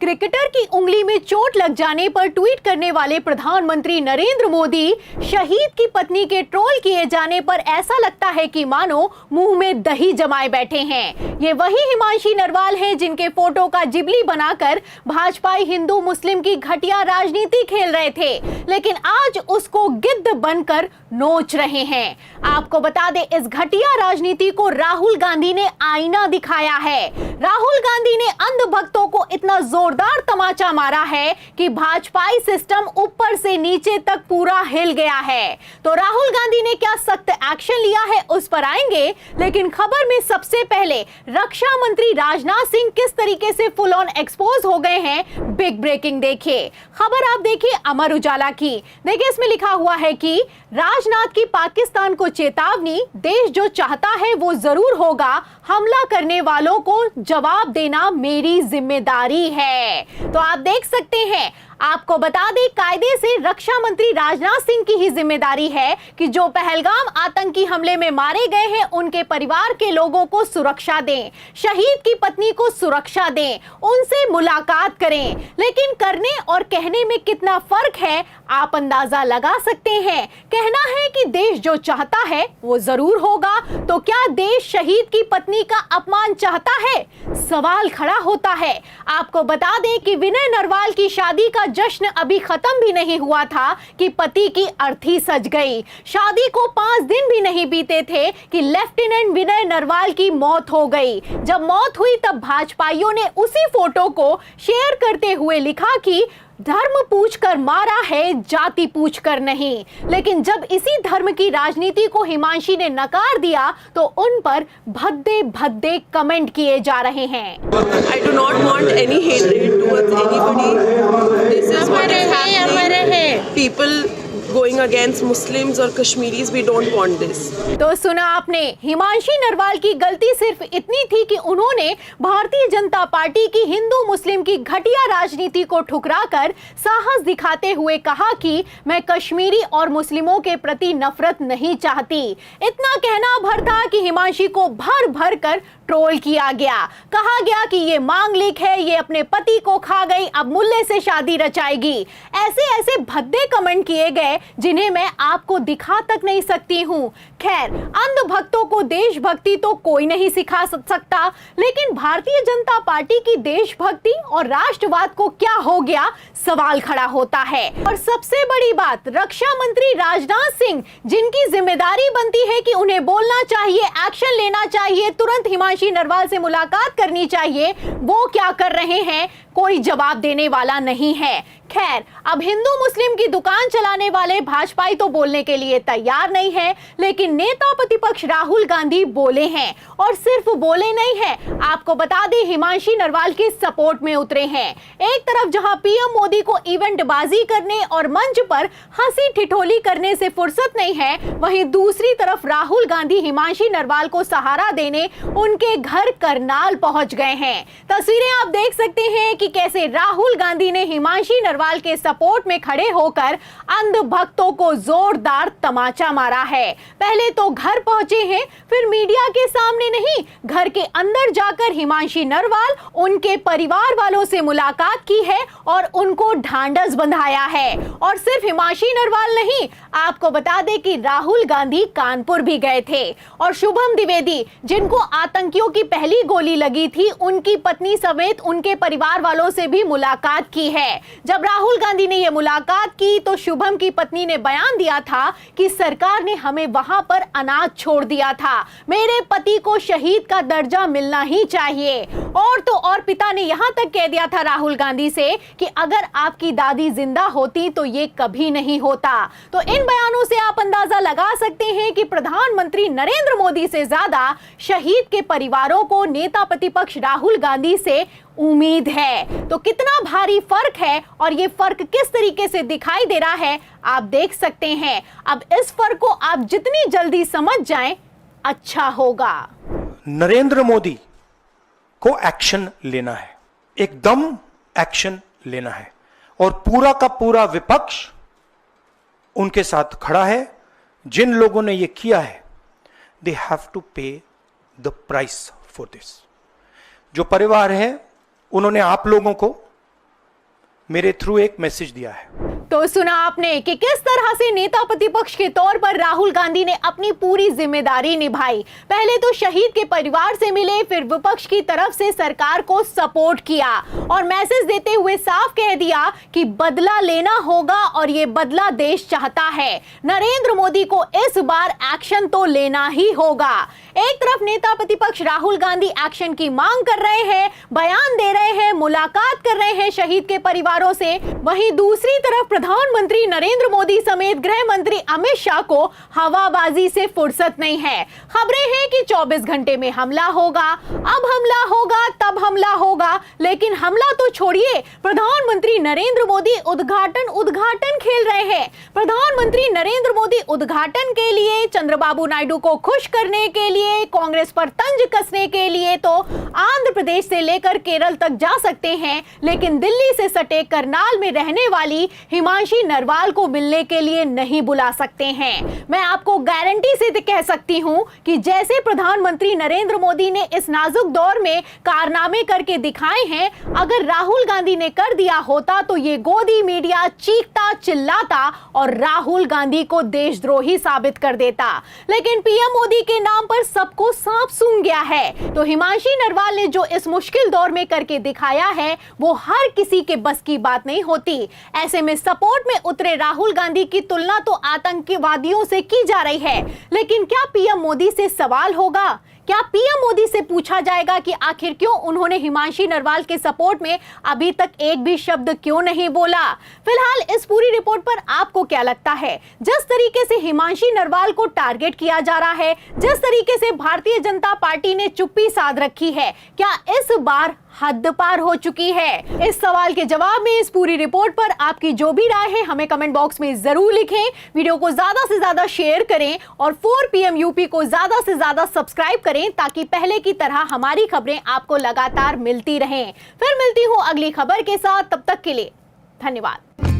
Cricketer की उंगली में चोट लग जाने पर ट्वीट करने वाले प्रधानमंत्री नरेंद्र मोदी शहीद की पत्नी के ट्रोल किए जाने पर ऐसा लगता है कि मानो मुंह में दही जमाए बैठे हैं। ये वही हिमांशी नरवाल हैं जिनके फोटो का जिबली बनाकर भाजपाई हिंदू मुस्लिम की घटिया राजनीति खेल रहे थे, लेकिन आज उसको गिद्ध बनकर नोच रहे हैं। आपको बता दें, इस घटिया राजनीति को राहुल गांधी ने आईना दिखाया है। राहुल गांधी ने अंध भक्तों को इतना जोरदार तमाचा मारा है कि भाजपाई सिस्टम ऊपर से नीचे तक पूरा हिल गया है। तो राहुल गांधी ने क्या सख्त एक्शन लिया है उस पर आएंगे, लेकिन खबर में सबसे पहले रक्षा मंत्री राजनाथ सिंह किस तरीके से फुल ऑन एक्सपोज हो गए हैं। बिग ब्रेकिंग देखिए, खबर आप देखिए अमर उजाला की। देखिए, इसमें लिखा हुआ है कि राजनाथ की पाकिस्तान को चेतावनी, देश जो चाहता है वो जरूर होगा, हमला करने वालों को जवाब देना मेरी जिम्मेदारी है। तो आप देख सकते हैं, आपको बता दें, कायदे से रक्षा मंत्री राजनाथ सिंह की ही जिम्मेदारी है कि जो पहलगाम आतंकी हमले में मारे गए हैं उनके परिवार के लोगों को सुरक्षा दें, शहीद की पत्नी को सुरक्षा दें, उनसे मुलाकात करें। लेकिन करने और कहने में कितना फर्क है आप अंदाजा लगा सकते हैं। कहना है कि देश जो चाहता है वो जरूर होगा, तो क्या देश शहीद की पत्नी का अपमान चाहता है? सवाल खड़ा होता है। आपको बता दें कि विनय नरवाल की शादी का जश्न अभी खत्म भी नहीं हुआ था कि पति की अर्थी सज गई। शादी को 5 दिन भी नहीं बीते थे कि लेफ्टिनेंट विनय नरवाल की मौत हो गई। जब मौत हुई तब भाजपाइयों ने उसी फोटो को शेयर करते हुए लिखा कि धर्म पूछकर मारा है, जाति पूछकर नहीं। लेकिन जब इसी धर्म की राजनीति को हिमांशी ने नकार दिया तो उन पर भद्दे भद्दे कमेंट किए जा रहे हैं। I do not want any hatred towards anybody. This is what is happening. People going against Muslims or Kashmiris, we don't want this. तो सुना आपने, हिमांशी नरवाल की गलती सिर्फ इतनी थी कि उन्होंने भारतीय जनता पार्टी की हिंदू मुस्लिम की घटिया राजनीति को ठुकराकर साहस दिखाते हुए कहा कि मैं कश्मीरी और मुस्लिमों के प्रति नफरत नहीं चाहती। इतना कहना भर था कि हिमांशी को भर भर कर ट्रोल किया गया। कहा गया कि ये मांगलिक है, ये अपने पति को खा गई, अब मुल्ले से शादी रचाएगी। ऐसे ऐसे भद्दे कमेंट किए गए जिन्हें मैं आपको दिखा तक नहीं सकती हूँ। खैर, अंध भक्तों को देशभक्ति तो कोई नहीं सिखा सकता, लेकिन भारतीय जनता पार्टी की देशभक्ति और राष्ट्रवाद को क्या हो गया, सवाल खड़ा होता है। और सबसे बड़ी बात, रक्षा मंत्री राजनाथ सिंह, जिनकी जिम्मेदारी बनती है कि उन्हें बोलना चाहिए, एक्शन लेना चाहिए, तुरंत हिमांशी नरवाल से मुलाकात करनी चाहिए, वो क्या कर रहे हैं? कोई जवाब देने वाला नहीं है। खैर, अब हिंदू मुस्लिम की दुकान चलाने वाले भाजपाई तो बोलने के लिए तैयार नहीं है, लेकिन नेता प्रतिपक्ष राहुल गांधी बोले हैं। और सिर्फ बोले नहीं है, आपको बता दें, हिमांशी नरवाल के सपोर्ट में उतरे हैं। एक तरफ जहां पीएम मोदी को इवेंट बाजी करने और मंच पर हंसी ठिठोली करने से फुर्सत नहीं है, वहीं दूसरी तरफ राहुल गांधी हिमांशी नरवाल को सहारा देने उनके घर करनाल पहुंच गए हैं। तस्वीरें आप देख सकते हैं कि कैसे राहुल गांधी ने हिमांशी नरवाल के सपोर्ट में खड़े होकर अंध भक्तों को जोरदार तमाचा मारा है। पहले तो घर पहुंचे हैं, फिर मीडिया के सामने नहीं, घर के अंदर जाकर हिमांशी नरवाल उनके परिवार वालों से मुलाकात की है और उनको ढांढस बंधाया है। और सिर्फ हिमांशी नरवाल नहीं, आपको बता दें कि राहुल गांधी कानपुर भी गए थे और शुभम द्विवेदी, जिनको आतंकियों की पहली गोली लगी थी, उनकी पत्नी समेत उनके परिवार वालों से भी मुलाकात की है। जब राहुल गांधी ने यह मुलाकात की तो शुभम की पत्नी ने बयान दिया था कि सरकार ने हमें वहां पर अनाथ छोड़ दिया था, मेरे पति को शहीद का दर्जा मिलना ही चाहिए। और तो और पिता ने यहां तक कह दिया था राहुल गांधी से कि अगर आपकी दादी जिंदा होती तो ये कभी नहीं होता। तो इन बयानों से आप अंदाजा लगा सकते हैं कि प्रधानमंत्री नरेंद्र मोदी से ज्यादा शहीद के परिवारों को नेता प्रतिपक्ष राहुल गांधी से उम्मीद है। तो कितना भारी फर्क है और ये फर्क किस तरीके से दिखाई दे रहा है आप देख सकते हैं। अब इस फर्क को आप जितनी जल्दी समझ जाएं, अच्छा होगा। नरेंद्र मोदी को एक्शन लेना है, एकदम एक्शन लेना है, और पूरा का पूरा विपक्ष उनके साथ खड़ा है। जिन लोगों ने ये किया है, दे हैव टू पे द प्राइस फॉर दिस। जो परिवार है, उन्होंने आप लोगों को मेरे थ्रू एक मैसेज दिया है। तो सुना आपने कि किस तरह से नेता प्रतिपक्ष के तौर पर राहुल गांधी ने अपनी पूरी जिम्मेदारी निभाई। पहले तो शहीद के परिवार से मिले, फिर विपक्ष की तरफ से सरकार को सपोर्ट किया और मैसेज देते हुए साफ कह दिया कि बदला लेना होगा और ये बदला देश चाहता है। नरेंद्र मोदी को इस बार एक्शन तो लेना ही होगा। एक तरफ नेता प्रतिपक्ष राहुल गांधी एक्शन की मांग कर रहे हैं, बयान दे रहे हैं, मुलाकात कर रहे हैं शहीद के परिवारों से, वहीं दूसरी तरफ प्रधानमंत्री नरेंद्र मोदी समेत गृह मंत्री अमित शाह को हवाबाजी से फुर्सत नहीं है। खबरें हैं कि 24 घंटे में हमला होगा, अब हमला होगा, तब हमला होगा, लेकिन हमला तो छोड़िए, प्रधानमंत्री नरेंद्र मोदी उद्घाटन खेल रहे हैं। प्रधानमंत्री नरेंद्र मोदी उद्घाटन के लिए, चंद्रबाबू नायडू को खुश करने के लिए, कांग्रेस पर तंज कसने के लिए तो आंध्र प्रदेश से लेकर केरल तक जा सकते हैं, लेकिन दिल्ली से सटे करनाल में रहने वाली हिमांशी नरवाल को मिलने के लिए नहीं बुला सकते हैं। मैं आपको गारंटी से कह सकती हूं कि जैसे प्रधानमंत्री नरेंद्र मोदी ने इस नाजुक दौर में कारनामे करके दिखाए हैं, अगर राहुल गांधी ने कर दिया होता तो ये गोदी मीडिया चीखता चिल्लाता और राहुल गांधी को देशद्रोही साबित कर देता। लेकिन पीएम मोदी के नाम पर सबको सांप सूंघ गया है। तो हिमांशी नरवाल ने जो इस मुश्किल दौर में करके दिखाया है, वो हर किसी के बस की बात नहीं होती। ऐसे में सपोर्ट में उतरे राहुल गांधी की तुलना तो आतंकवादियों से की जा रही है, लेकिन क्या पीएम मोदी से सवाल होगा? क्या पीएम मोदी से पूछा जाएगा कि आखिर क्यों उन्होंने हिमांशी नरवाल के सपोर्ट में अभी तक एक भी शब्द क्यों नहीं बोला? फिलहाल इस पूरी रिपोर्ट पर आपको क्या लगता है? जिस तरीके से हिमांशी नरवाल को टारगेट किया जा रहा है, जिस तरीके से भारतीय जनता पार्टी ने चुप्पी साध रखी है, क्या इस बार हद पार हो चुकी है? इस सवाल के जवाब में इस पूरी रिपोर्ट पर आपकी जो भी राय है हमें कमेंट बॉक्स में जरूर लिखें। वीडियो को ज्यादा से ज्यादा शेयर करें और 4 PM यूपी को ज्यादा से ज्यादा सब्सक्राइब करें ताकि पहले की तरह हमारी खबरें आपको लगातार मिलती रहें। फिर मिलती हूं अगली खबर के साथ, तब तक के लिए धन्यवाद।